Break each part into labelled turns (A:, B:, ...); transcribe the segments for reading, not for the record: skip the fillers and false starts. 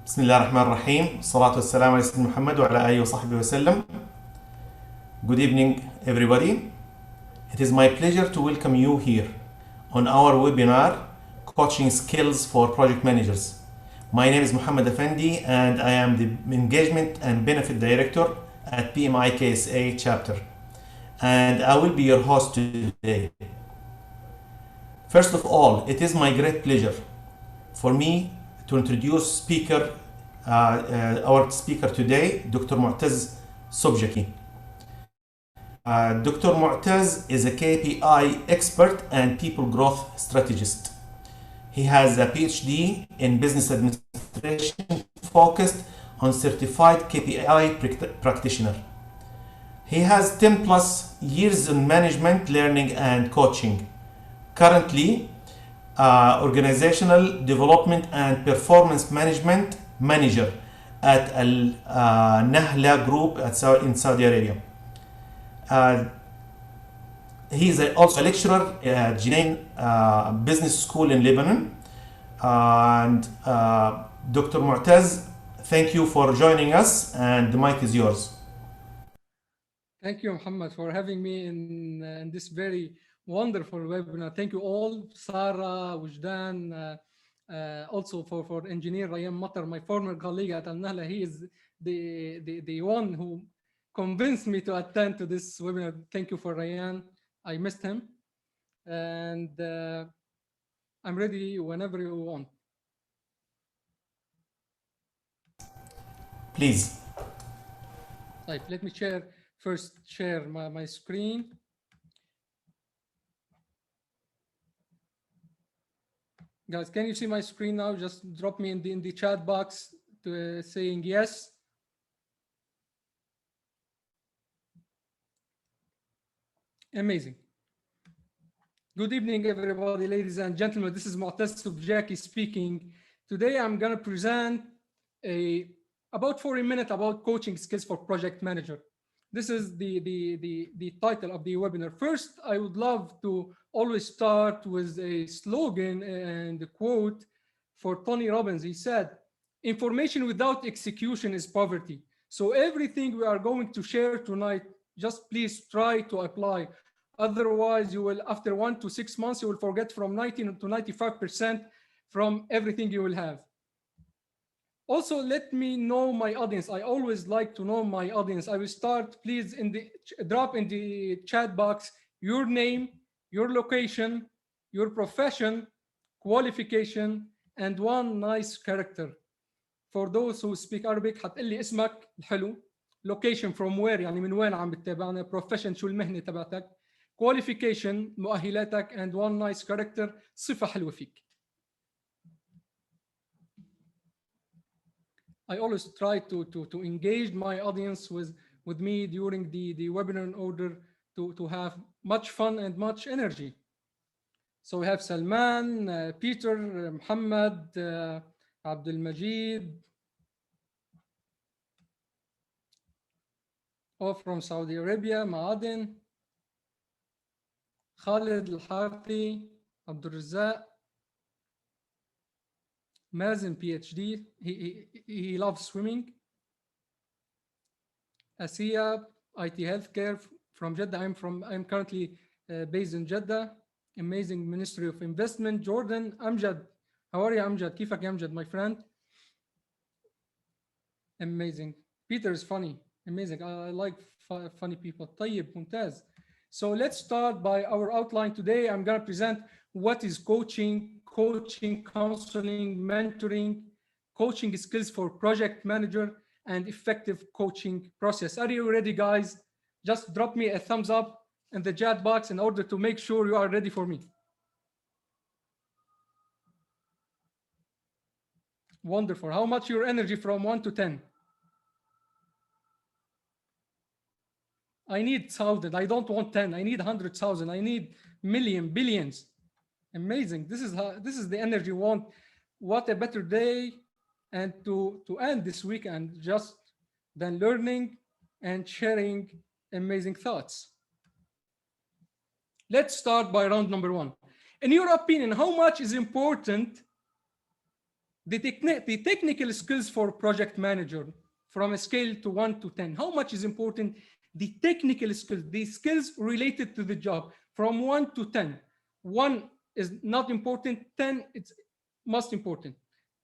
A: بسم الله الرحمن الرحيم. الصلاة والسلام على سيدنا محمد وعلى آله وصحبه وسلم. Good evening, everybody. It is my pleasure to welcome you here on our webinar, Coaching Skills for Project Managers. My name is Mohammed Effendi and I am the Engagement and Benefit Director at PMI KSA Chapter. And I will be your host today. First of all, it is my great pleasure for me to introduce our speaker today, Dr. Mu'taz Subjaki. Dr. Mu'taz is a KPI expert and people growth strategist. He has a PhD in business administration focused on certified KPI practitioner. He has 10 plus years in management, learning and coaching. Currently, organizational development and performance management manager at Al Nahla Group in Saudi Arabia. He is also a lecturer at Jinain Business School in Lebanon. And Dr. Mu'taz, thank you for joining us, and the mic is yours.
B: Thank you, Muhammad, for having me in this very wonderful webinar. Thank you all, Sarah, Wujdan, also for engineer Ryan Matar, my former colleague at Al Nahla. He is the one who convinced me to attend to this webinar. Thank you for Ryan. I missed him. And I'm ready whenever you want.
A: Please.
B: Right, let me share my screen. Guys, can you see my screen now? Just drop me in the chat box to saying yes. Amazing. Good evening, everybody, ladies and gentlemen. This is Mu'taz Subjaki speaking. Today, I'm going to present about 40 minutes about coaching skills for project manager. This is the title of the webinar. First, I would love to always start with a slogan and a quote for Tony Robbins. He said, "Information without execution is poverty." So everything we are going to share tonight, just please try to apply. Otherwise, you will, after 1 to 6 months, you will forget from 90 to 95% from everything you will have. Also, let me know my audience. I always like to know my audience. I will start, please, drop in the chat box your name, your location, your profession, qualification, and one nice character. For those who speak Arabic, هتقلي اسمك الحلو. Location from where, يعني من وين عم بتتابعنا. Profession شو المهنة تبعتك. Qualification مؤهلاتك, and one nice character, صفة حلوة فيك. I always try to engage my audience with me during the webinar in order to have much fun and much energy. So we have Salman, Peter, Muhammad, Abdul Majid, all from Saudi Arabia, Ma'adin, Khalid Al-Harthi, Abdul Razzaq, Mazen, PhD, he loves swimming. Asiya, IT healthcare from Jeddah. I'm currently based in Jeddah. Amazing Ministry of Investment. Jordan, Amjad. How are you, Amjad? Kifak Amjad, my friend? Amazing. Peter is funny. Amazing. I like funny people. Tayyib, Mumtaz. So let's start by our outline today. I'm going to present what is coaching, counseling, mentoring, coaching skills for project manager, and effective coaching process. Are you ready, guys? Just drop me a thumbs up in the chat box in order to make sure you are ready for me. Wonderful. How much your energy from 1 to 10? I need 1,000. I don't want 10. I need 100,000. I need million, billions. Amazing. This is the energy we want. What a better day and to end this weekend just than learning and sharing amazing thoughts. Let's start by round number 1. In your opinion, how much is important the technical skills for project manager from a scale to 1 to 10. How much is important? The technical skills, the skills related to the job from 1 to 10. 1 is not important, 10 it's most important.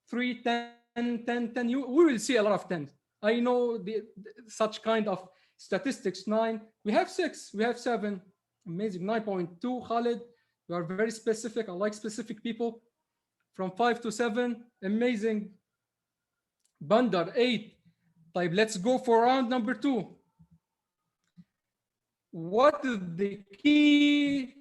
B: 3, 10, 10, 10. We will see a lot of 10s. I know such kind of statistics. 9, we have 6, we have 7. Amazing. 9.2, Khalid. You are very specific. I like specific people. From 5 to 7, amazing. Bandar, 8. Type, let's go for round number 2. What is the key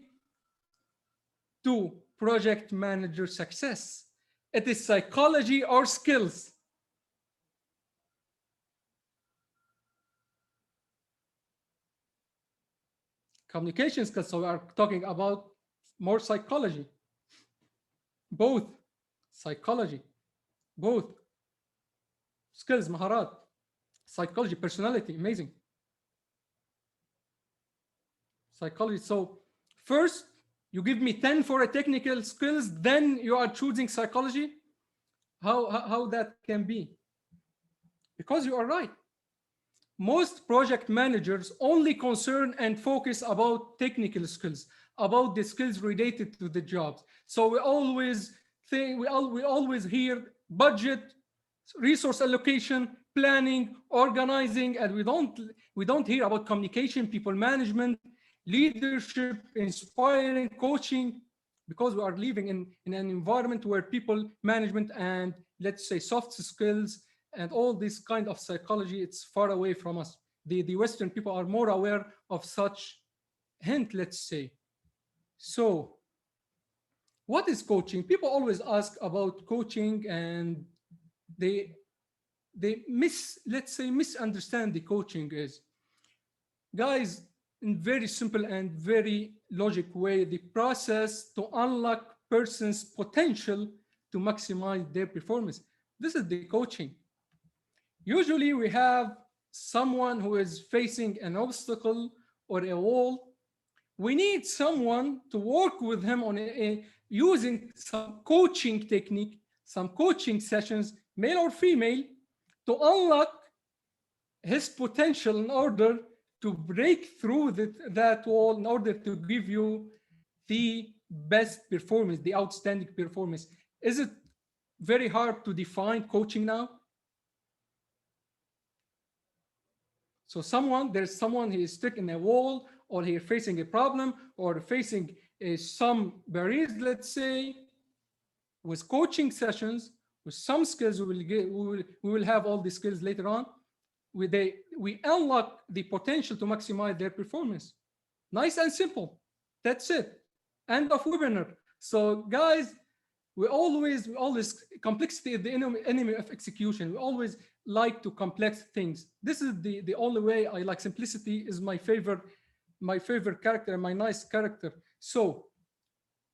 B: to project manager success? It is psychology or skills. Communication skills, so we are talking about more psychology. Both psychology, both skills, مهارات, psychology, personality, amazing. Psychology. So first you give me 10 for a technical skills, then you are choosing psychology. How that can be? Because you are right. Most project managers only concern and focus about technical skills, about the skills related to the jobs. So we always think, we always hear budget, resource allocation, planning, organizing, and we don't hear about communication, people management, leadership, inspiring, coaching, because we are living in an environment where people management and, let's say, soft skills and all this kind of psychology, it's far away from us. The Western people are more aware of such hint, let's say. So what is coaching? People always ask about coaching, and they misunderstand the coaching is. Guys, in very simple and very logic way, the process to unlock person's potential to maximize their performance. This is the coaching. Usually we have someone who is facing an obstacle or a wall. We need someone to work with him on using some coaching technique, some coaching sessions, male or female, to unlock his potential in order to break through that wall, in order to give you the best performance, the outstanding performance. Is it very hard to define coaching now? So there's someone who is stuck in a wall, or he's facing a problem, or facing some barriers, let's say. With coaching sessions, with some skills, we will have all the skills later on. We unlock the potential to maximize their performance. Nice and simple. That's it. End of webinar. So guys, we always complexity is the enemy of execution. We always like to complex things. This is the only way I like. Simplicity is my favorite character, my nice character. So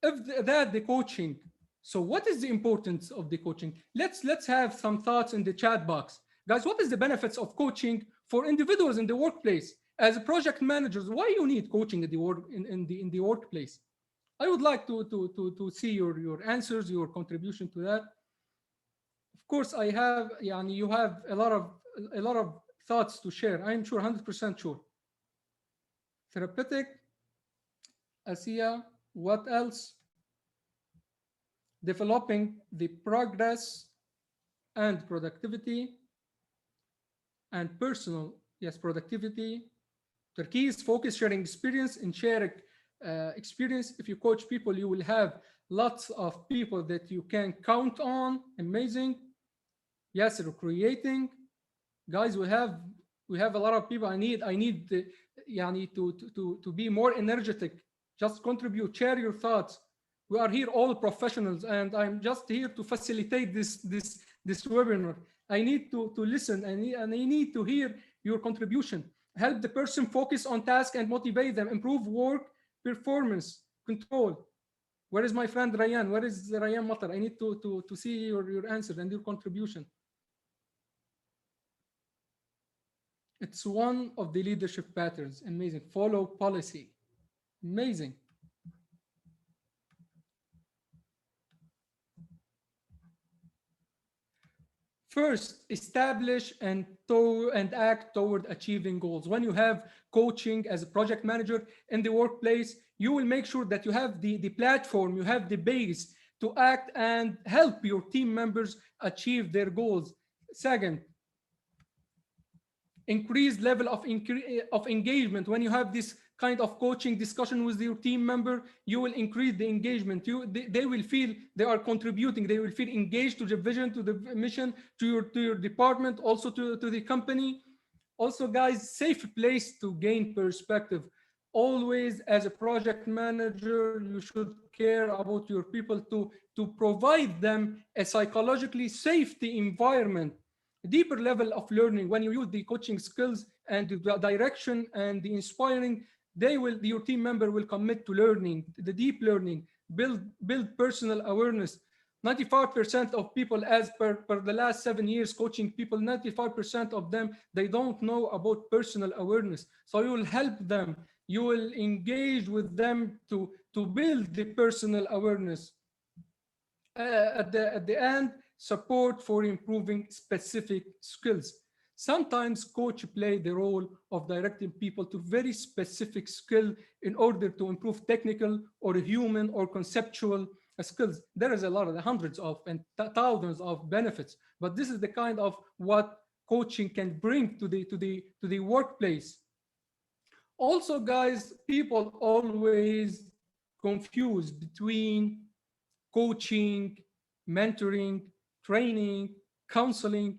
B: if that the coaching, so what is the importance of the coaching? Let's have some thoughts in the chat box. Guys, what is the benefits of coaching for individuals in the workplace? As project managers, why you need coaching in the workplace? I would like to see your answers, your contribution to that. Of course, you have a lot of thoughts to share. I'm sure, 100% sure. Therapeutic, Asia, what else? Developing the progress and productivity and personal, yes, productivity. Turkey is focus, sharing experience, and sharing experience. If you coach people, you will have lots of people that you can count on. Amazing. Yes, recreating. Guys, we have a lot of people. I need to be more energetic. Just contribute, share your thoughts. We are here all professionals, and I'm just here to facilitate this webinar. I need to listen, and I need to hear your contribution. Help the person focus on task and motivate them. Improve work performance, control. Where is my friend Ryan? Where is Ryan Matar? I need to see your answer and your contribution. It's one of the leadership patterns. Amazing. Follow policy. Amazing. First, establish and act toward achieving goals. When you have coaching as a project manager in the workplace, you will make sure that you have the platform, you have the base to act and help your team members achieve their goals. Second, increased level of engagement. When you have this kind of coaching discussion with your team member, you will increase the engagement. They will feel they are contributing. They will feel engaged to the vision, to the mission, to your department, also to the company. Also, guys, safe place to gain perspective. Always, as a project manager, you should care about your people to provide them a psychologically safety environment. A deeper level of learning. When you use the coaching skills and the direction and the inspiring, your team member will commit to learning, the deep learning, build personal awareness. 95% of people, as per the last 7 years coaching people, 95% of them, they don't know about personal awareness. So you will help them, you will engage with them to build the personal awareness. At the end, support for improving specific skills. Sometimes coach play the role of directing people to very specific skill in order to improve technical or human or conceptual skills. There is a lot of hundreds of and thousands of benefits, but this is the kind of what coaching can bring to the workplace. Also, guys, people always confuse between coaching, mentoring, training, counseling.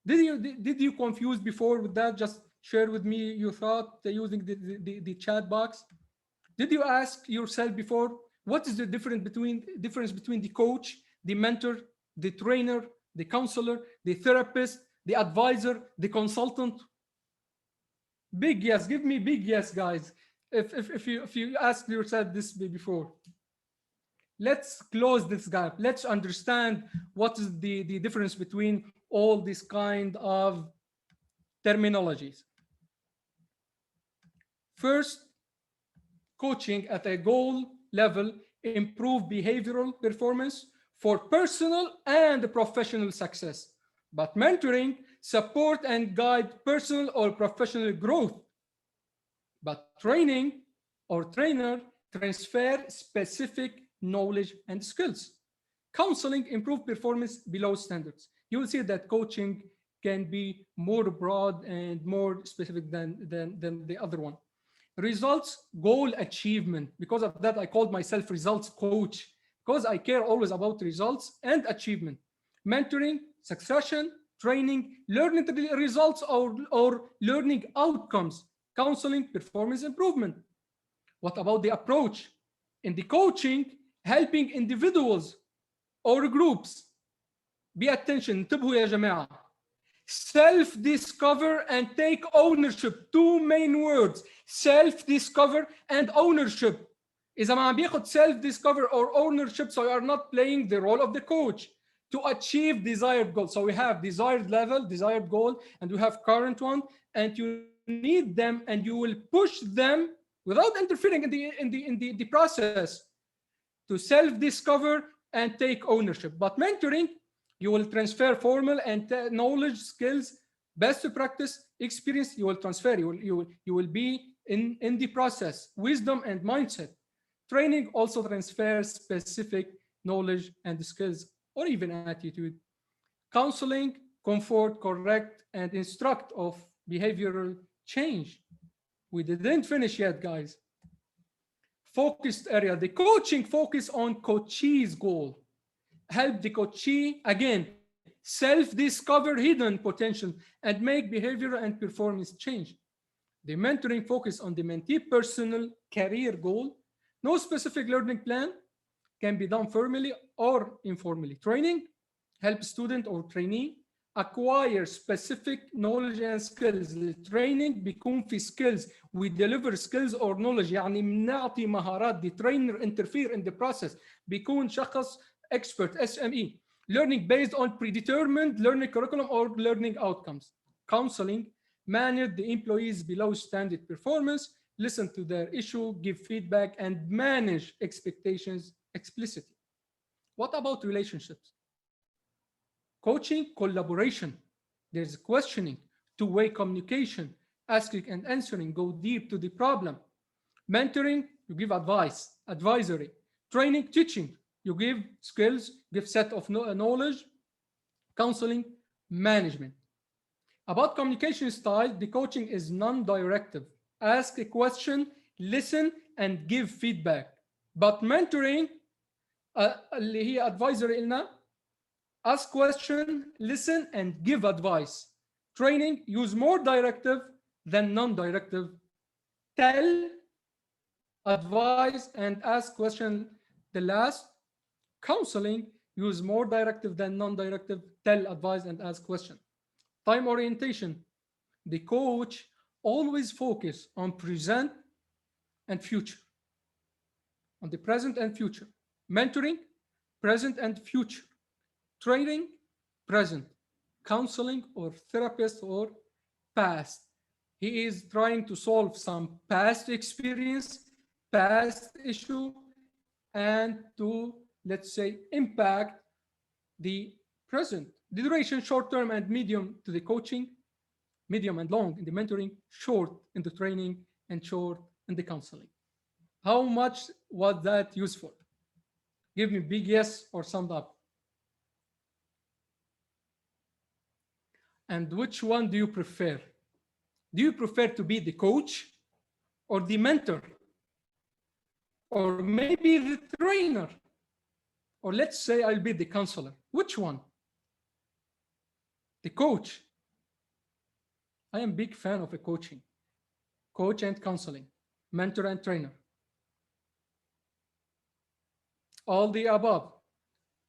B: Did you confuse before with that? Just share with me your thought using the chat box. Did you ask yourself before, what is the difference between the coach, the mentor, the trainer, the counselor, the therapist, the advisor, the consultant? Big yes. Give me big yes, guys. If you asked yourself this before. Let's close this gap. Let's understand what is the difference between all these kind of terminologies. First, coaching at a goal level improve behavioral performance for personal and professional success. But mentoring support and guide personal or professional growth. But training or trainer transfer specific knowledge and skills. Counseling improve performance below standards. You will see that coaching can be more broad and more specific than the other one. Results, goal achievement. Because of that, I called myself results coach, because I care always about results and achievement. Mentoring, succession, training, learning results or learning outcomes. Counseling, performance improvement. What about the approach? In the coaching, helping individuals or groups. Be attention, انتبهوا يا جماعة. Self-discover and take ownership. Two main words. Self-discover and ownership. إذا ما عم بياخد self-discover or ownership, so you are not playing the role of the coach to achieve desired goals. So we have desired level, desired goal, and we have current one, and you need them, and you will push them without interfering in the process to self-discover and take ownership. But mentoring, you will transfer formal and knowledge, skills, best practice, experience. You will transfer. You will be in the process, wisdom and mindset. Training also transfers specific knowledge and skills or even attitude. Counseling, comfort, correct, and instruct of behavioral change. We didn't finish yet, guys. Focused area. The coaching focus on coachee's goal. Help the coachee, again, self-discover hidden potential and make behavioral and performance change. The mentoring focus on the mentee personal career goal. No specific learning plan, can be done formally or informally. Training, help student or trainee acquire specific knowledge and skills. التريننج بيكون في skills. We deliver skills or knowledge. يعني بنعطي مهارات. The trainer interfere in the process. بيكون شخص expert, SME. Learning based on predetermined learning curriculum or learning outcomes. Counseling, manage the employees below standard performance, listen to their issue, give feedback, and manage expectations explicitly. What about relationships? Coaching, collaboration. There's questioning, two-way communication, asking and answering, go deep to the problem. Mentoring, you give advice, advisory. Training, teaching, you give skills, give set of knowledge. Counseling, management. About communication style, the coaching is non-directive. Ask a question, listen, and give feedback. But mentoring, اللي هي advisory لنا, ask question, listen, and give advice. Training, use more directive than non-directive. Tell, advise, and ask question. The last, counseling, use more directive than non-directive. Tell, advise, and ask question. Time orientation. The coach always focus on present and future. On the present and future. Mentoring, present and future. Training, present. Counseling or therapist or past. He is trying to solve some past experience, past issue, and to, let's say, impact the present. The duration, short term and medium to the coaching, medium and long in the mentoring, short in the training, and short in the counseling. How much was that useful? Give me big yes or summed up. And which one do you prefer? Do you prefer to be the coach or the mentor? Or maybe the trainer? Or let's say I'll be the counselor. Which one? The coach. I am a big fan of a coaching. Coach and counseling, mentor and trainer. All the above.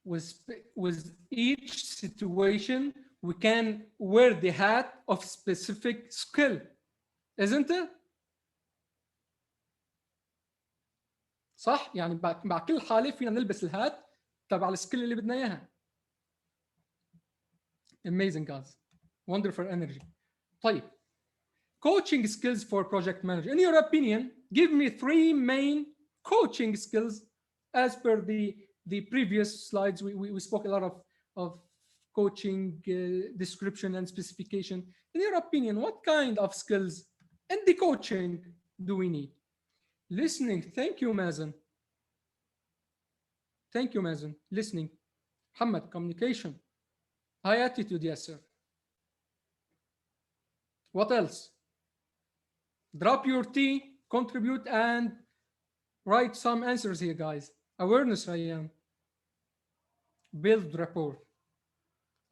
B: With each situation, we can wear the hat of specific skill, isn't it? صح؟ يعني مع كل حالة فينا نلبس الهات تبع السكيل اللي بدنا إياها. Amazing guys. Wonderful energy. طيب. Coaching skills for project manager. In your opinion, give me 3 main coaching skills as per the previous slides. We spoke a lot of coaching description and specification. In your opinion, what kind of skills in the coaching do we need? Listening. Thank you, Mazen. Thank you, Mazen. Listening. Muhammad, communication. High attitude, yes, sir. What else? Drop your tea, contribute, and write some answers here, guys. Awareness, Rayyan. Build rapport.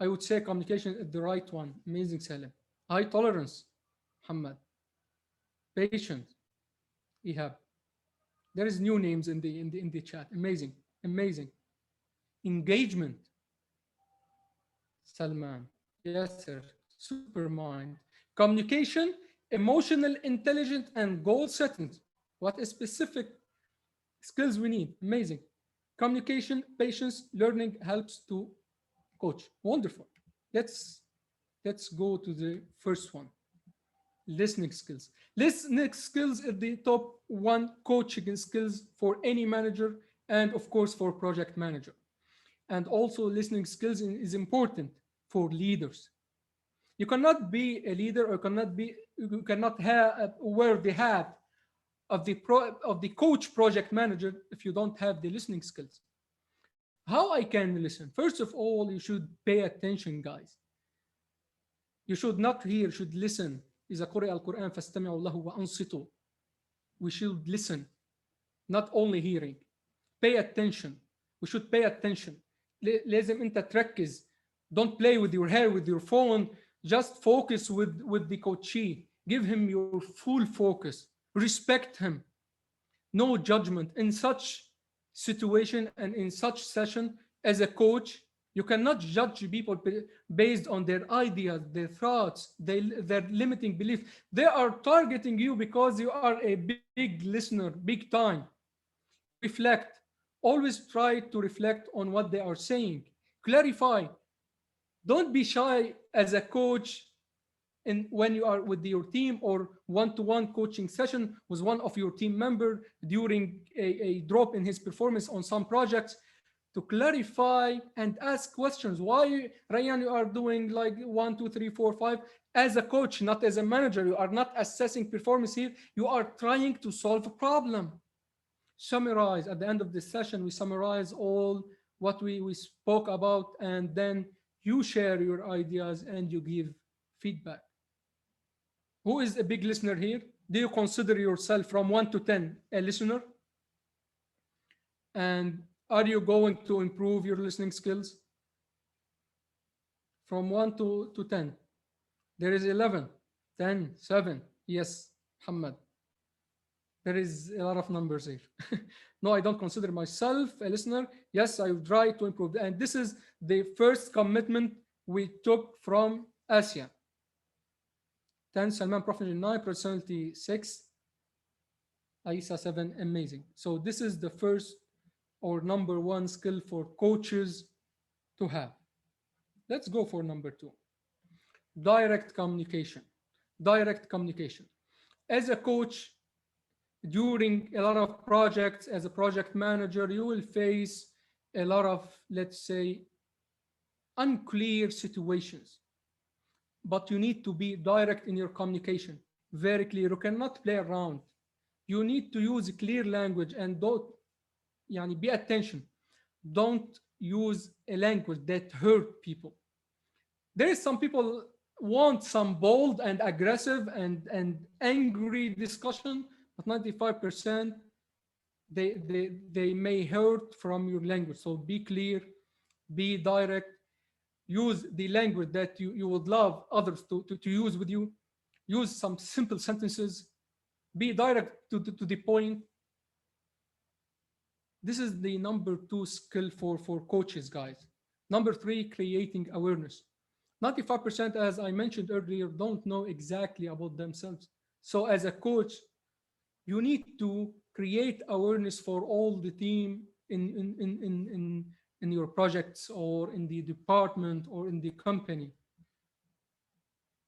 B: I would say communication is the right one. Amazing, Salim. High tolerance, Muhammad. Patient, Ihab. There is new names in the chat. Amazing, amazing. Engagement, Salman. Yes, sir. Supermind. Communication, emotional intelligence, and goal setting. What a specific skills we need. Amazing. Communication, patience, learning helps to coach. Wonderful. Let's go to the first one. Listening skills. Listening skills is the top 1 coaching skills for any manager and of course for project manager. And also listening skills is important for leaders. You cannot be a leader or you cannot wear the hat of the coach project manager if you don't have the listening skills. How I can listen? First of all, you should pay attention, guys. You should not hear, you should listen. إذا قرئ القرآن فاستمعوا له وأنصتوا. We should listen, not only hearing. Pay attention. We should pay attention. لازم أنت تركز. Don't play with your hair, with your phone. Just focus with the coachee. Give him your full focus. Respect him. No judgment. In such situation and in such session, as a coach, you cannot judge people based on their ideas, their thoughts, their limiting beliefs. They are targeting you because you are a big listener, big time. Reflect. Always try to reflect on what they are saying. Clarify. Don't be shy as a coach when you are with your team or one-to-one coaching session with one of your team members during a drop in his performance on some projects. to clarify and ask questions. Why, Ryan, you are doing like 1, 2, 3, 4, 5 as a coach, not as a manager. You are not assessing performance here. You are trying to solve a problem. Summarize at the end of this session. We summarize all what we spoke about, and then you share your ideas and you give feedback. Who is a big listener here? Do you consider yourself from 1 to 10 a listener? And are you going to improve your listening skills? From 1 to 10. There is 11, 10, 7. Yes, Muhammad. There is a lot of numbers here. No, I don't consider myself a listener. Yes, I will try to improve. And this is the first commitment we took from Asia. 10, Salman, Professional 9, Personality 6, Aisa 7, amazing. So this is the first or number one skill for coaches to have. Let's go for number 2. Direct communication. Direct communication. As a coach, during a lot of projects, as a project manager, you will face a lot of, let's say, unclear situations. But you need to be direct in your communication, very clear. You cannot play around. You need to use clear language and don't, be attention. Don't use a language that hurt people. There is some people want some bold and aggressive and angry discussion, but 95% they may hurt from your language. So be clear, be direct, use the language that you would love others to use with you. Use some simple sentences, be direct to the point. This is the number 2 skill for coaches, guys. Number 3, creating awareness. 95%, as I mentioned earlier, don't know exactly about themselves. So as a coach, you need to create awareness for all the team in your projects or in the department or in the company.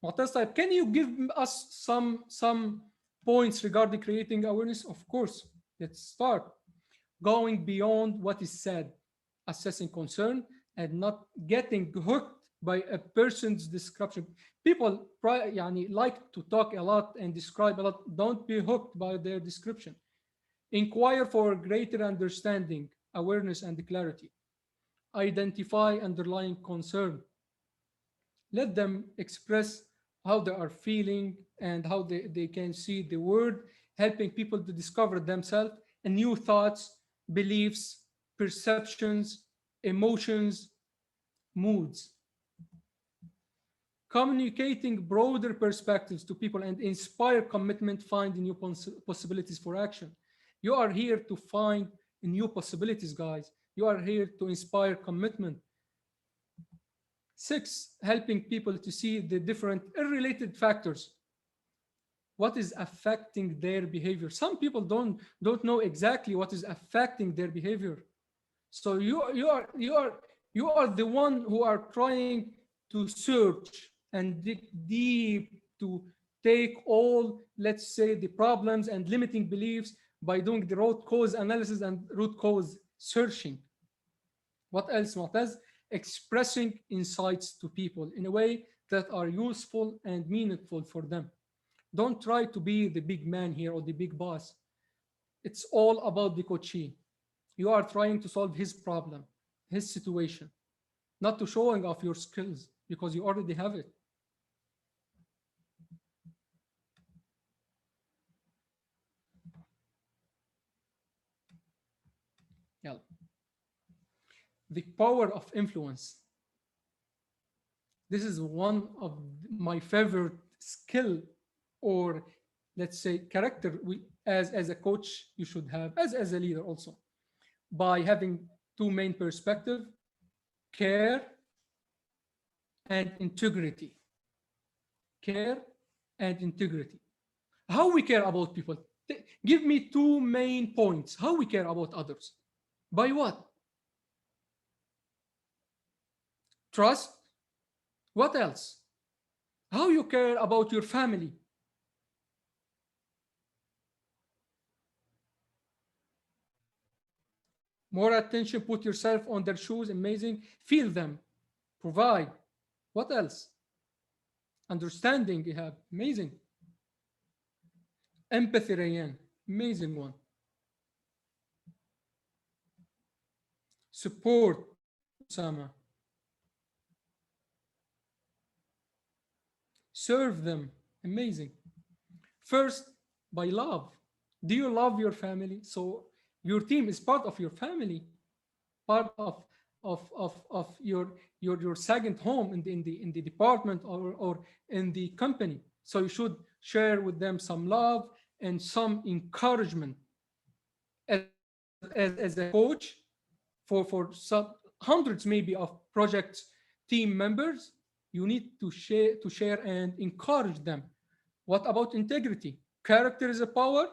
B: Mu'taz, can you give us some points regarding creating awareness? Of course. Let's start. Going beyond what is said, assessing concern, and not getting hooked by a person's description. People like to talk a lot and describe a lot. Don't be hooked by their description. Inquire for greater understanding, awareness, and clarity. Identify underlying concern. Let them express how they are feeling and how they can see the world, helping people to discover themselves and new thoughts, beliefs, perceptions, emotions, moods. Communicating broader perspectives to people and inspire commitment, finding new possibilities for action. You are here to find new possibilities, guys. You are here to inspire commitment. 6, helping people to see the different unrelated factors. What is affecting their behavior? Some people don't know exactly what is affecting their behavior. So you are the one who are trying to search and dig deep to take all, let's say, the problems and limiting beliefs by doing the root cause analysis and root cause searching. What else, Mu'taz? Expressing insights to people in a way that are useful and meaningful for them. Don't try to be the big man here or the big boss. It's all about the coachee. You are trying to solve his problem, his situation, not to showing off your skills because you already have it. Yeah. The power of influence. This is one of my favorite skill, or let's say character as a coach you should have, as a leader also, by having 2 main perspectives, care and integrity. Care and integrity. How we care about people. Give me 2 main points. How we care about others. By what? Trust. What else? How you care about your family. More attention, put yourself on their shoes, amazing. Feel them, provide. What else? Understanding, you have, amazing. Empathy, Rayan, amazing one. Support, Sama. Serve them, amazing. First, by love. Do you love your family? So your team is part of your family, part of your second home in the department or in the company. So you should share with them some love and some encouragement. As a coach for some hundreds maybe of project team members, you need to share and encourage them. What about integrity? Character is a power,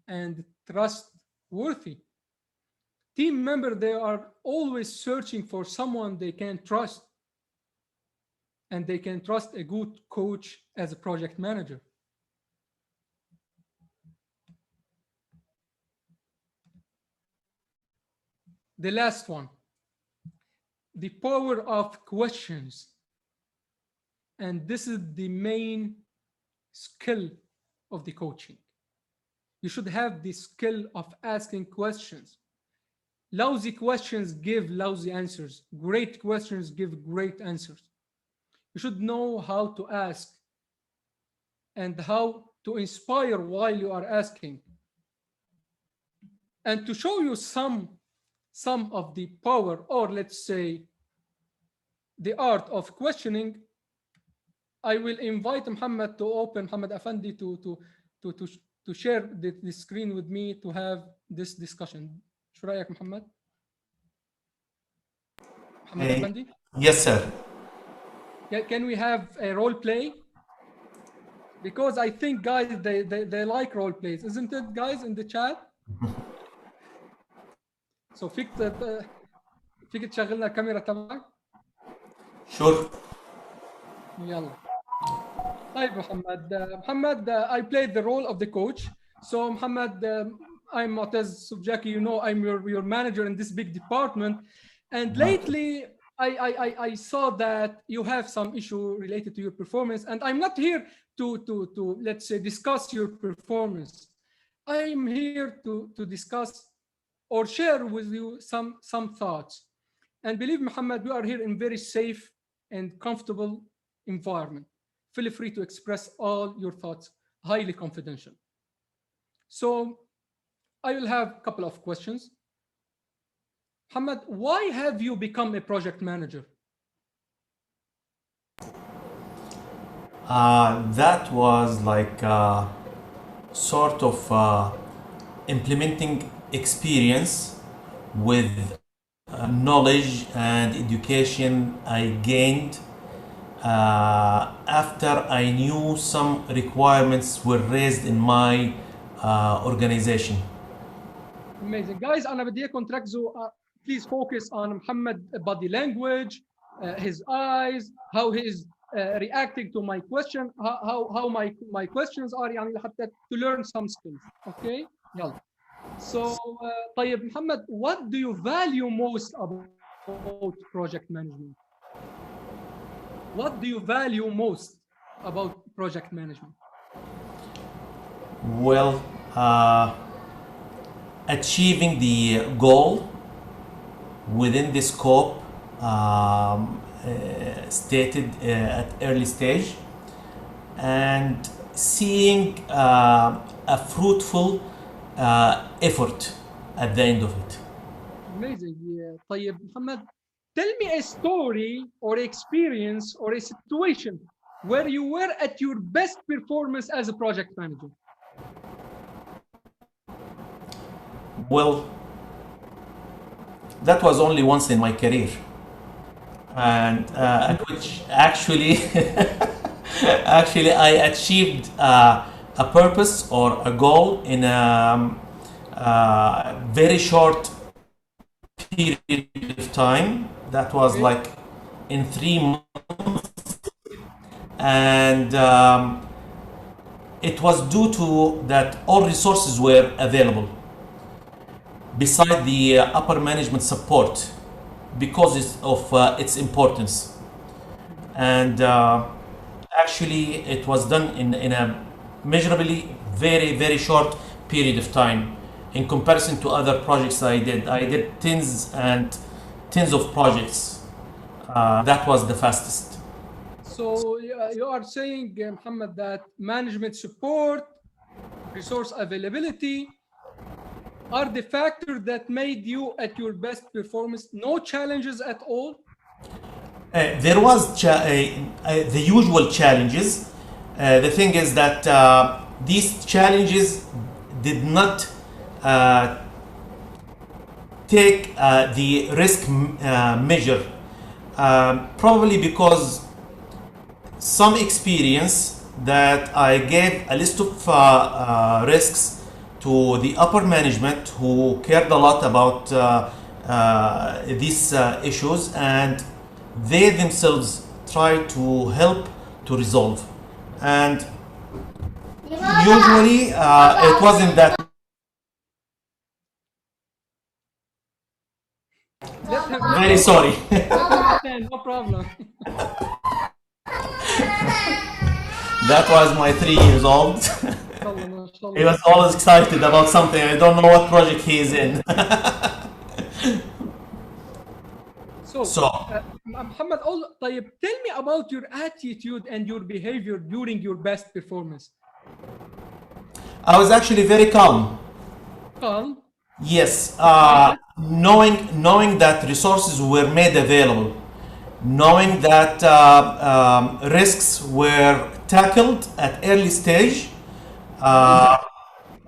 B: and trustworthy. Team member, they are always searching for someone they can trust, and they can trust a good coach as a project manager. The last one, the power of questions. And this is the main skill of the coaching. You should have the skill of asking questions. Lousy questions give lousy answers. Great questions give great answers. You should know how to ask and how to inspire while you are asking. And to show you some of the power, or let's say the art of questioning, I will invite Muhammad to open, Muhammad Afandi, to share the screen with me to have this discussion. شو رأيك محمد? محمد أفندي?
A: Yes, sir.
B: Can we have a role play? Because I think guys, they like role plays, isn't it, guys, in the chat? So فيك تشغلنا الكاميرا تبعك؟
A: Sure.
B: يلا. طيب محمد, I played the role of the coach. So Muhammad, I'm Mu'taz Subjaki, you know, I'm your manager in this big department. And lately, I saw that you have some issue related to your performance. And I'm not here to let's say, discuss your performance. I'm here to discuss or share with you some thoughts. And believe me, Muhammad, we are here in very safe and comfortable environment. Feel free to express all your thoughts, highly confidential. So I will have a couple of questions. Muhammad, why have you become a project manager?
A: That was like sort of implementing experience with knowledge and education I gained after I knew some requirements were raised in my organization.
B: Amazing. Guys, أنا بدي إياكم تركزوا. Please focus on Muhammad body language, his eyes, how he is reacting to my question, how my questions are, يعني لحتى to learn some skills. Okay? يلا. So, طيب Muhammad, what do you value most about project management? What do you value most about project management?
A: Well, achieving the goal within the scope stated at early stage, and seeing a fruitful effort at the end of it.
B: Amazing. Yeah. طيب محمد, tell me a story or experience or a situation where you were at your best performance as a project manager.
A: Well, that was only once in my career, and at which actually I achieved a purpose or a goal in a very short period of time. That was like in 3 months, and it was due to that all resources were available. beside the upper management support because of its importance. And actually, it was done in a measurably very short period of time in comparison to other projects I did. I did tens and tens of projects. That was the fastest.
B: So you are saying, Muhammad, that management support, resource availability are the factors that made you at your best performance. No challenges at all?
A: There was the usual challenges. The thing is that these challenges did not take the risk measure, probably because some experience that I gave a list of risks to the upper management who cared a lot about these issues, and they themselves try to help to resolve. And usually it wasn't that. Very sorry.
B: No problem.
A: That was my 3 years old. He was always excited about something. I don't know what project he is in.
B: So Muhammad, tell me about your attitude and your behavior during your best performance.
A: I was actually very calm.
B: Calm?
A: Yes, knowing that resources were made available, knowing that risks were tackled at early stage,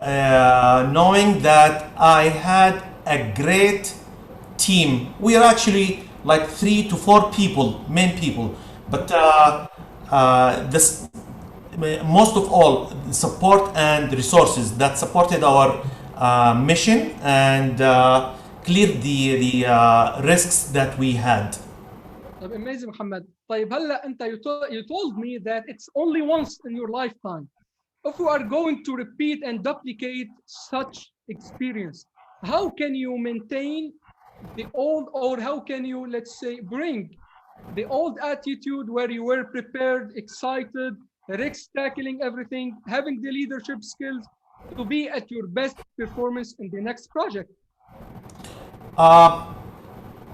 A: knowing that I had a great team. We are actually like 3 to 4 people, main people, but this most of all support and resources that supported our mission and cleared the risks that we had.
B: Amazing, Muhammad. طيب هلا أنت you told me that it's only once in your lifetime. If you are going to repeat and duplicate such experience, how can you maintain the old, or how can you, let's say, bring the old attitude where you were prepared, excited, risk tackling everything, having the leadership skills to be at your best performance in the next project?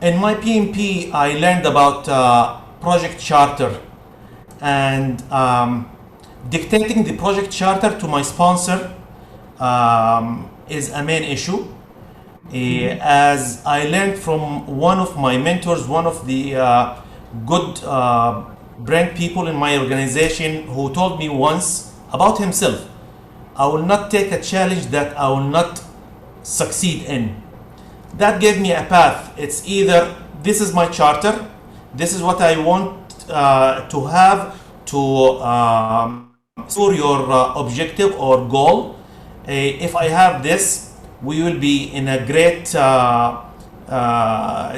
A: In my PMP, I learned about project charter, and dictating the project charter to my sponsor is a main issue. As I learned from one of my mentors, one of the good brand people in my organization, who told me once about himself, I will not take a challenge that I will not succeed in. That gave me a path. It's either this is my charter, this is what I want to have to secure your objective or goal. If I have this, we will be in a great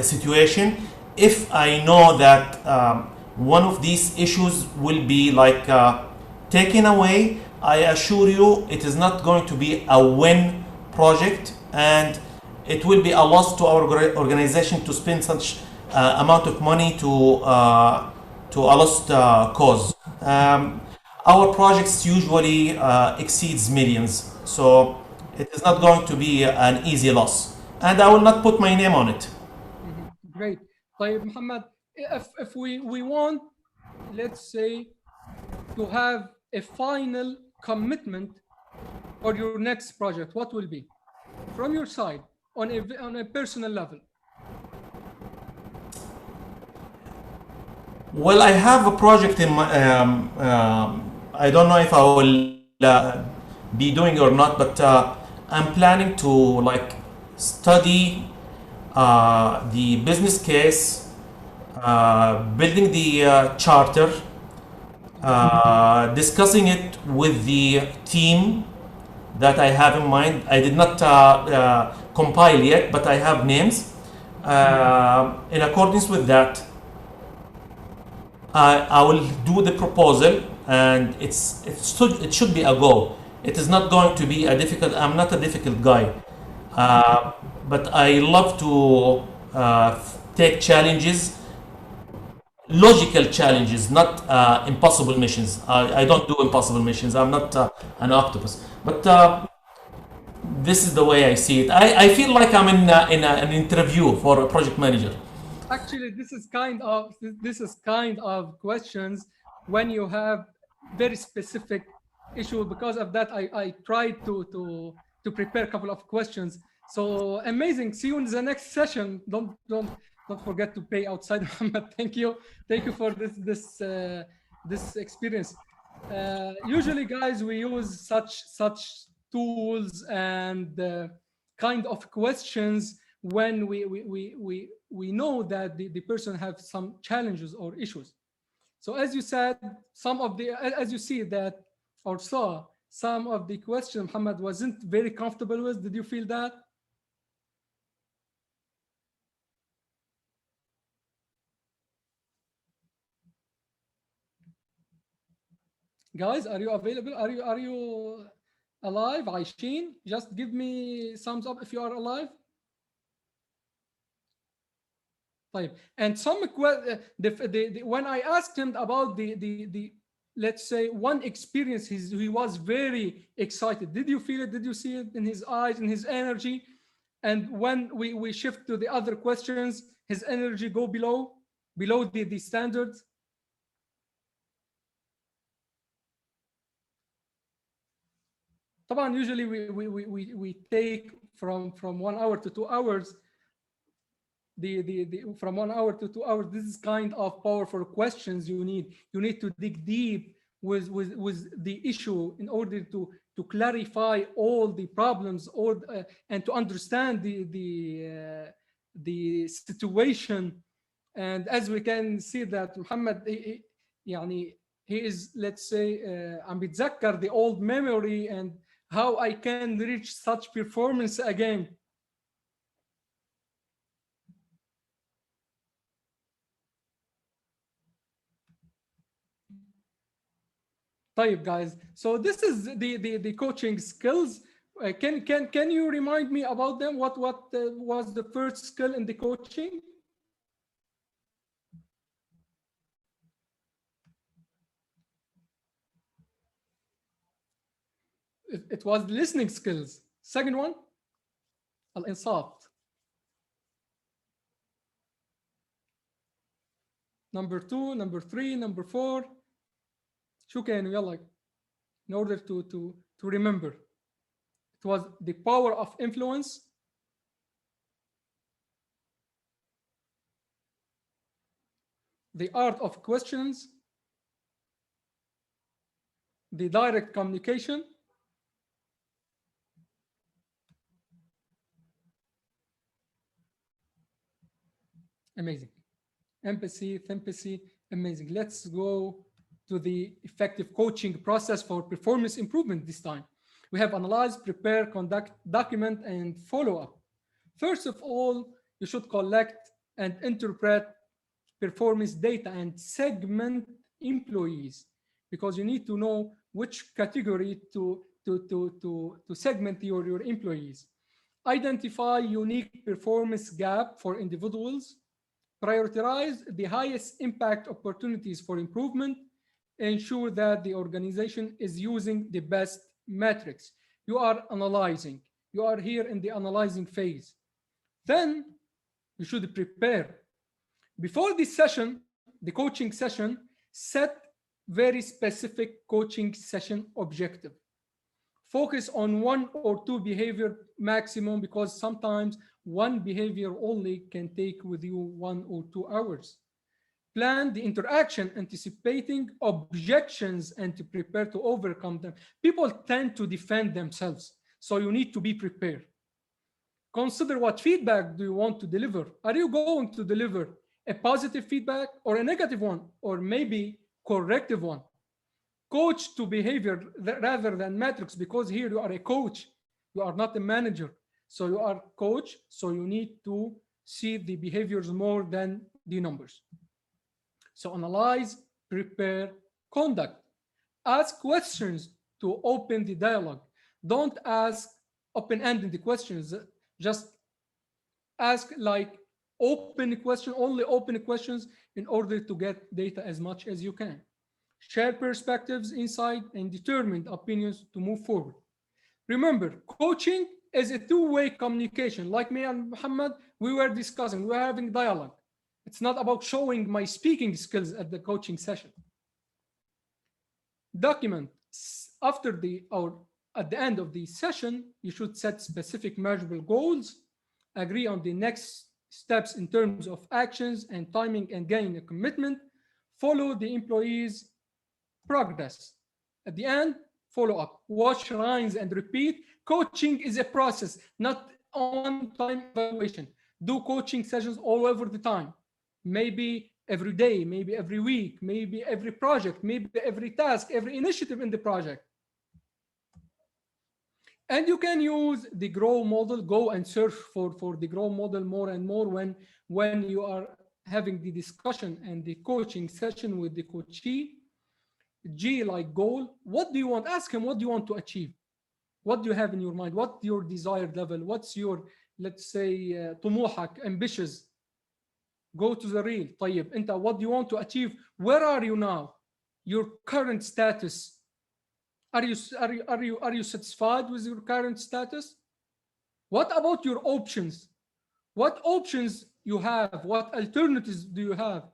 A: situation. If I know that one of these issues will be like taken away, I assure you it is not going to be a win project, and it will be a loss to our organization to spend such amount of money to a lost cause. Our projects usually exceeds millions, so it is not going to be an easy loss, and I will not put my name on it.
B: Great. طيب Muhammad, if we want, let's say, to have a final commitment for your next project, what will be from your side on a personal level?
A: Well, I have a project in my, I don't know if I will be doing or not, but I'm planning to like study the business case, building the charter, discussing it with the team that I have in mind. I did not compile yet, but I have names. In accordance with that, I will do the proposal, and it should be a go. It is not going to be a difficult. I'm not a difficult guy. but I love to take challenges, logical challenges, not impossible missions. I don't do impossible missions. I'm not an octopus, but this is the way I see it. I feel like I'm in an interview for a project manager.
B: Actually, this is kind of questions when you have very specific issue. Because of that, I tried to prepare a couple of questions. So amazing. See you in the next session. Don't forget to pay outside, Muhammad. Thank you for this experience. Usually, guys, we use such tools and kind of questions when we know that the person has some challenges or issues. So as you said, as you see that or saw, some of the questions Muhammad wasn't very comfortable with. Did you feel that? Guys, are you available? Are you alive? Aishin, just give me thumbs up if you are alive. And some when I asked him about the let's say one experience, he was very excited. Did you feel it? Did you see it in his eyes, in his energy? And when we shift to the other questions, his energy go below the standards. طبعا usually we take from 1 hour to 2 hours. From 1 hour to 2 hours, this is kind of powerful questions you need to dig deep with the issue in order to clarify all the problems and to understand the situation. And as we can see that Muhammad he is, let's say, عم بيتذكر the old memory and how I can reach such performance again. طيب guys, so this is the coaching skills. Can you remind me about them? What was the first skill in the coaching? It was listening skills. Second one, al-insat. Number 2, number 3, number 4. شو كانوا يلا in order to remember? It was the power of influence, the art of questions, the direct communication, amazing, empathy, amazing. Let's go to the effective coaching process for performance improvement this time. We have analyze, prepare, conduct, document, and follow up. First of all, you should collect and interpret performance data and segment employees, because you need to know which category to segment your employees. Identify unique performance gap for individuals. Prioritize the highest impact opportunities for improvement. Ensure that the organization is using the best metrics. You are analyzing. You are here in the analyzing phase. Then you should prepare. Before this session, the coaching session, set very specific coaching session objective. Focus on 1 or 2 behavior maximum, because sometimes one behavior only can take with you 1 or 2 hours. Plan the interaction, anticipating objections and to prepare to overcome them. People tend to defend themselves, so you need to be prepared. Consider what feedback do you want to deliver. Are you going to deliver a positive feedback or a negative one, or maybe corrective one? Coach to behavior rather than metrics, because here you are a coach, you are not a manager. So you are coach, so you need to see the behaviors more than the numbers. So analyze, prepare, conduct. Ask questions to open the dialogue. Don't ask open-ended questions. Just ask like open question, only open questions in order to get data as much as you can. Share perspectives, insight, and determined opinions to move forward. Remember, coaching is a two-way communication. Like me and Muhammad, we were discussing, we were having dialogue. It's not about showing my speaking skills at the coaching session. Document after or at the end of the session, you should set specific measurable goals, agree on the next steps in terms of actions and timing, and gain a commitment. Follow the employee's progress. At the end, follow up, watch, rinse, and repeat. Coaching is a process, not on-time evaluation. Do coaching sessions all over the time. Maybe every day, maybe every week, maybe every project, maybe every task, every initiative in the project. And you can use the grow model. Go and search for the grow model more and more when you are having the discussion and the coaching session with the coachee. G like goal. What do you want? Ask him, what do you want to achieve? What do you have in your mind? What's your desired level? What's your, let's say, طموحك, ambitious? Go to the real. طيب, انت, what do you want to achieve? Where are you now? Your current status. Are you satisfied with your current status? What about your options? What options you have? What alternatives do you have?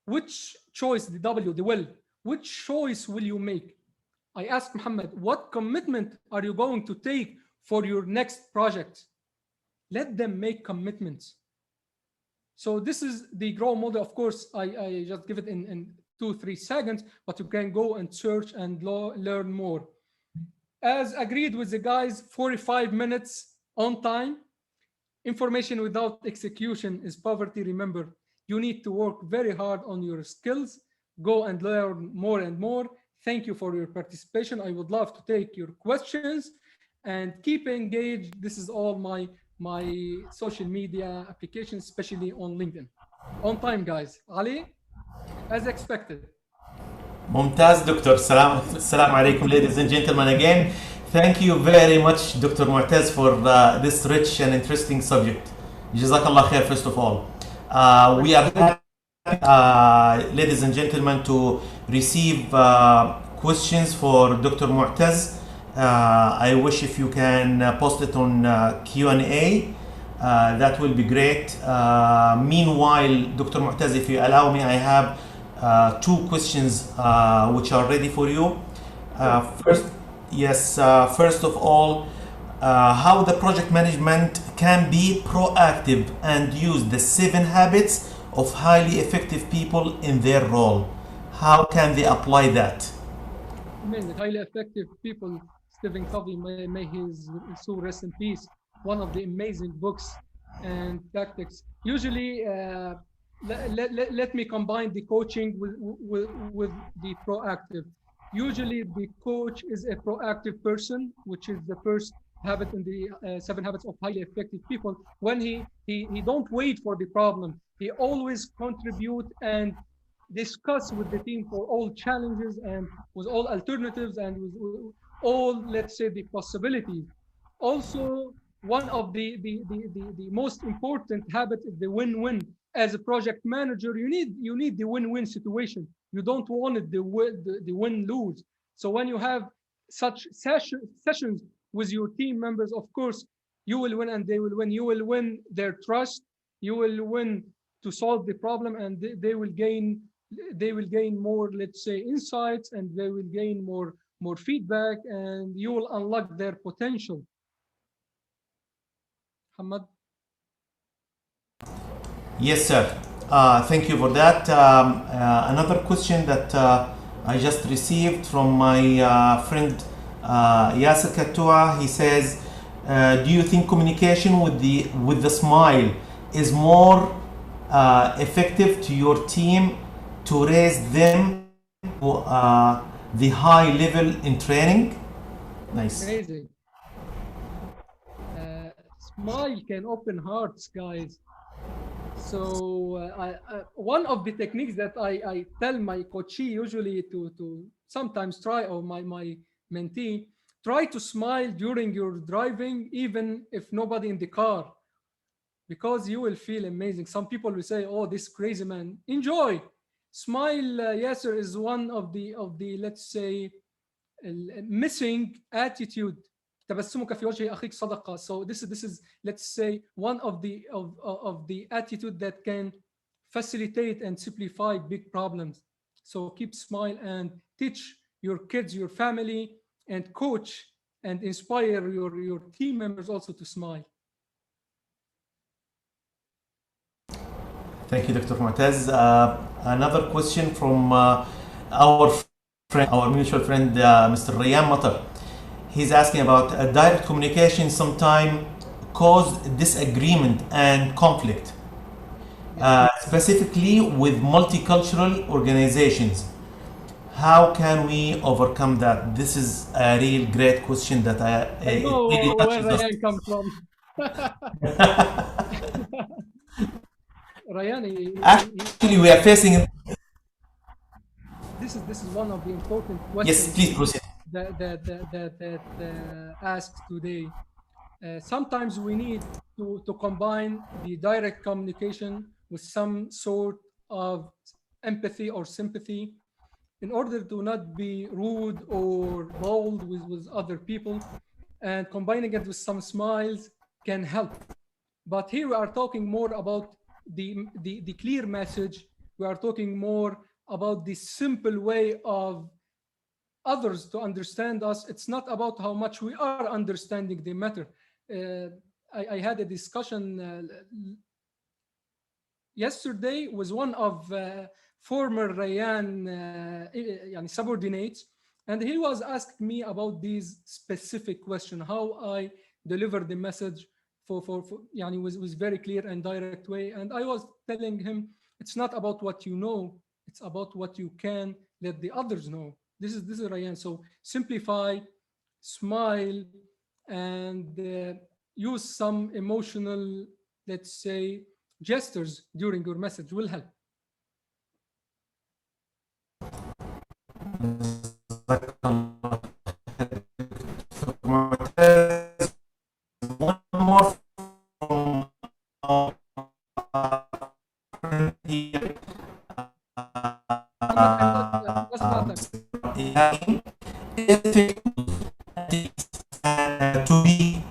B: Which choice, the W, the will, which choice will you make? I asked Muhammad, what commitment are you going to take for your next project? Let them make commitments. So this is the grow model. Of course, I just give it in 2-3 seconds, but you can go and search and learn more. As agreed with the guys, 45 minutes on time. Information without execution is poverty. Remember, you need to work very hard on your skills. Go and learn more and more. Thank you for your participation. I would love to take your questions and keep engaged. This is all my social media applications, especially on LinkedIn. On time, guys. Ali, as expected.
A: ممتاز دكتور. السلام عليكم ladies and gentlemen again. Thank you very much Dr. Mu'taz for this rich and interesting subject. جزاك الله خير first of all. We are happy, ladies and gentlemen, to receive questions for Dr. Mu'taz. I wish if you can post it on Q&A, that will be great. Meanwhile, Dr. Mu'taz, if you allow me, I have 2 questions which are ready for you. First of all, how the project management can be proactive and use the 7 habits of highly effective people in their role. How can they apply that?
B: Amazing. Highly effective people. Stephen Covey, may his soul rest in peace. One of the amazing books and tactics. Usually, let me combine the coaching with the proactive. Usually, the coach is a proactive person, which is the first habit in the 7 habits of highly effective people. When he don't wait for the problem, he always contribute and discuss with the team for all challenges and with all alternatives and with all, let's say, the possibilities. Also, one of the most important habits is the win-win. As a project manager, you need the win-win situation. You don't want it the win-lose. So when you have such sessions with your team members, of course, you will win and they will win. You will win their trust. You will win to solve the problem, and they will gain more, let's say, insights, and they will gain more feedback, and you will unlock their potential. Muhammad?
A: Yes, sir. Thank you for that. Another question that I just received from my friend Yasser Katua. He says, do you think communication with the smile is more effective to your team to raise them to the high level in training? Nice.
B: Amazing. Smile can open hearts, guys. So one of the techniques that I tell my coachee usually to sometimes try, or my mentee, try to smile during your driving, even if nobody in the car, because you will feel amazing. Some people will say, oh, this crazy man. Enjoy. Smile, Yasser, is one of the let's say missing attitude. تبسمك في وجه أخيك صدقة. So this is let's say one of the attitude that can facilitate and simplify big problems. So keep smile and teach your kids, your family, and coach and inspire your team members also to smile.
A: Thank you, Dr. Mu'taz. Another question from our mutual friend, Mr. Rayyan Matar. He's asking about direct communication sometimes cause disagreement and conflict, specifically with multicultural organizations. How can we overcome that? This is a real great question that
B: I know
A: really
B: where Rayyan comes from. Rayyan,
A: actually we are facing.
B: This is one of the important questions.
A: Yes, please proceed.
B: That asked today. Sometimes we need to combine the direct communication with some sort of empathy or sympathy in order to not be rude or bold with other people, and combining it with some smiles can help. But here we are talking more about the clear message. We are talking more about the simple way of others to understand us. It's not about how much we are understanding the matter. I had a discussion yesterday with one of former Rayyan subordinates, and he was asking me about these specific questions, how I deliver the message with very clear and direct way. And I was telling him, it's not about what you know, it's about what you can let the others know. This is Rayyan. So simplify, smile, and use some emotional, let's say, gestures during your message will help.
A: One more from our friend here. To be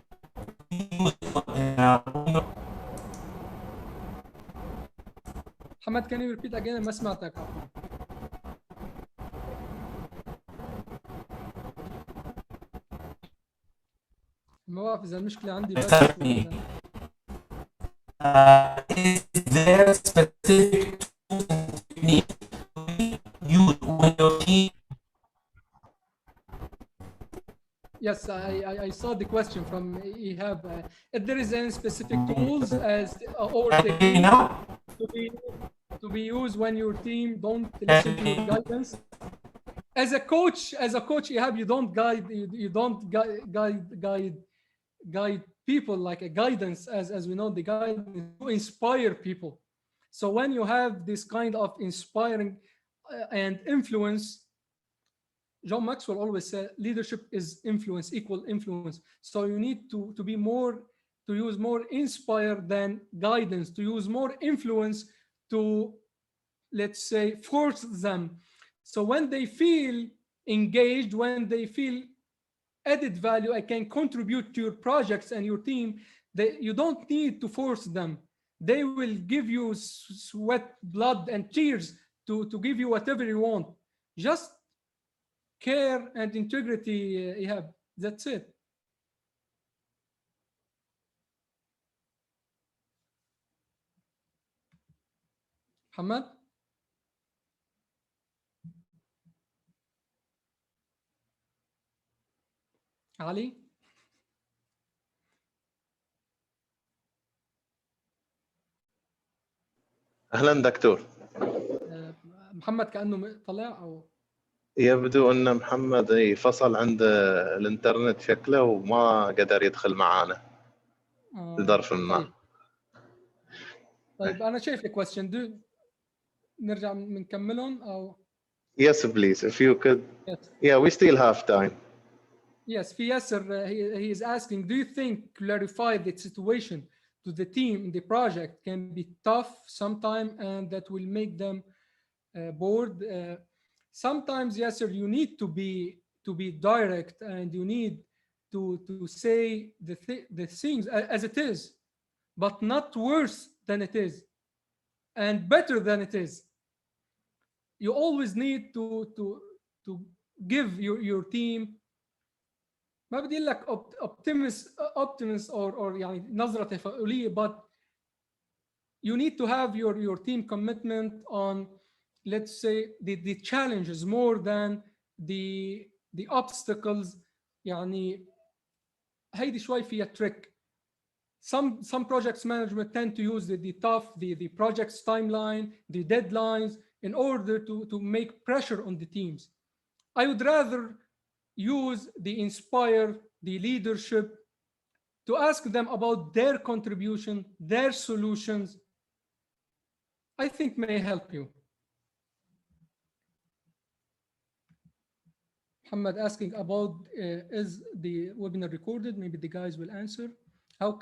B: Hamad, can you repeat again? ما سمعتك. ما بعرف إذا المشكلة عندي بس.
A: Is there specific technique you when your team?
B: Yes, I saw the question from Ihab. If there is any specific tools or technique to be used when your team don't listen to your guidance. As a coach, Ihab, you don't guide people like a guidance, as we know the guidance to inspire people. So when you have this kind of inspiring and influence, John Maxwell always said leadership is influence, equal influence. So you need to use more inspire than guidance, to use more influence to, let's say, force them. So when they feel engaged, when they feel added value, I can contribute to your projects and your team, you don't need to force them. They will give you sweat, blood, and tears to give you whatever you want. Just care and integrity, Ihab. That's it. Hamad? علي؟
C: أهلا دكتور.
B: محمد كأنه طلع أو
C: يبدو أن محمد فصل عند الإنترنت شكله وما قدر يدخل معانا لظرف ما.
B: طيب أنا شايف question. نرجع نكملهم أو
C: Yes, please. If you could.
B: Yes.
C: Yeah, we still have time.
B: Yes, Yasser, he is asking, do you think clarify the situation to the team in the project can be tough sometime and that will make them bored? Sometimes, Yasser, you need to be direct and you need to say the things as it is, but not worse than it is and better than it is. You always need to give your team ما بدي لك optimist or يعني نظرة تفاؤلية, but you need to have your team commitment on, let's say, the challenges more than the obstacles. يعني هيدي شوي فيها trick. Some projects management tend to use the tough, the project's timeline, the deadlines in order to make pressure on the teams. I would rather use the inspire, the leadership, to ask them about their contribution, their solutions. I think may help you. Muhammad asking about is the webinar recorded? Maybe the guys will answer. How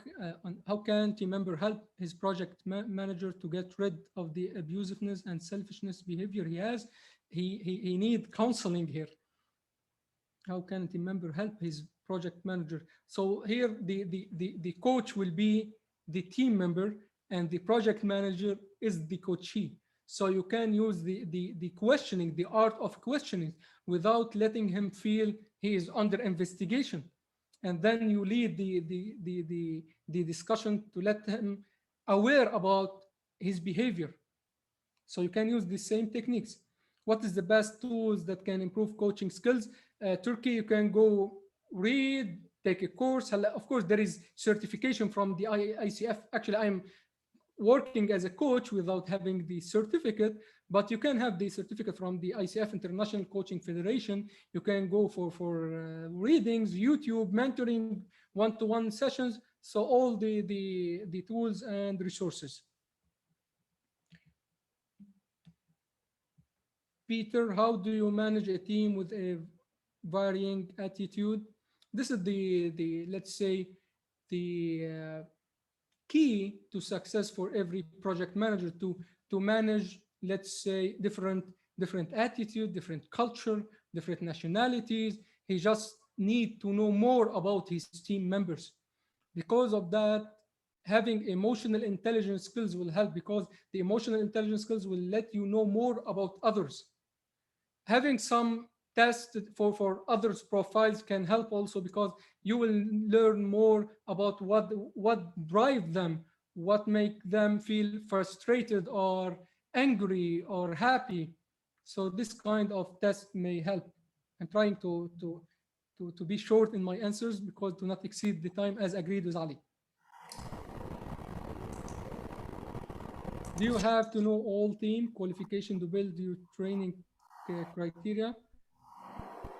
B: can team member help his project manager to get rid of the abusiveness and selfishness behavior he has? He need counseling here. How can a team member help his project manager? So here the coach will be the team member and the project manager is the coachee. So you can use the questioning, the art of questioning, without letting him feel he is under investigation. And then you lead the discussion to let him aware about his behavior. So you can use the same techniques. What is the best tools that can improve coaching skills? Turkey, you can go read, take a course. Of course, there is certification from the ICF. Actually, I'm working as a coach without having the certificate, but you can have the certificate from the ICF, International Coaching Federation. You can go for readings, YouTube, mentoring, one-to-one sessions. So all the tools and resources. Peter, how do you manage a team with a varying attitude? This is the let's say the key to success for every project manager to manage, let's say, different attitude, different culture, different nationalities. He just need to know more about his team members. Because of that, having emotional intelligence skills will help, because the emotional intelligence skills will let you know more about others. Having some tests for others' profiles can help also, because you will learn more about what drives them, what make them feel frustrated or angry or happy. So this kind of test may help. I'm trying to be short in my answers because to not exceed the time as agreed with Ali. Do you have to know all team qualification to build your training criteria?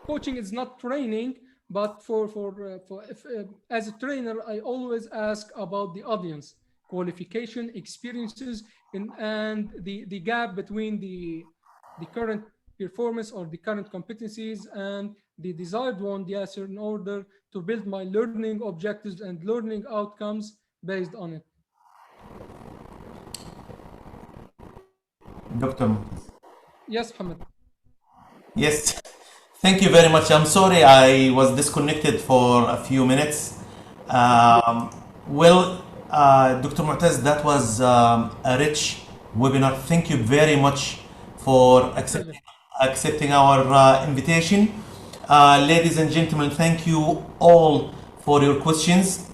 B: Coaching is not training, but as a trainer, I always ask about the audience, qualification, experiences, and the gap between the current performance or the current competencies and the desired one, yes, in order to build my learning objectives and learning outcomes based on it.
A: Dr.
B: Yes, Mohammed.
A: Yes, thank you very much. I'm sorry I was disconnected for a few minutes. Dr. Mu'taz, that was a rich webinar. Thank you very much for accepting our invitation. Ladies and gentlemen, thank you all for your questions.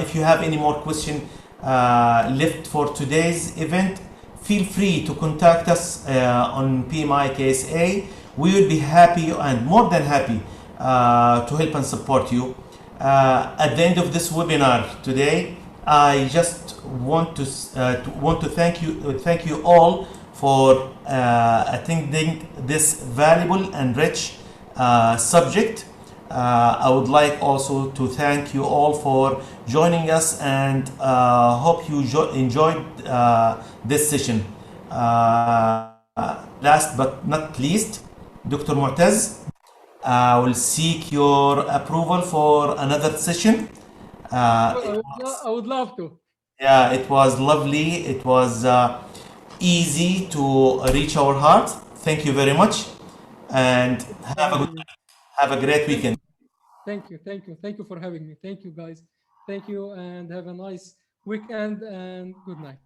A: If you have any more questions left for today's event, feel free to contact us on PMI KSA. We will be happy and more than happy to help and support you. At the end of this webinar today, I just want to thank you all for attending this valuable and rich subject. I would like also to thank you all for joining us and hope you enjoyed this session. Last but not least, Dr. Mu'taz, I will seek your approval for another session.
B: I would love to.
A: Yeah, it was lovely. It was easy to reach our heart. Thank you very much, and have a good night. Have a great weekend.
B: Thank you for having me. Thank you, guys. Thank you, and have a nice weekend and good night.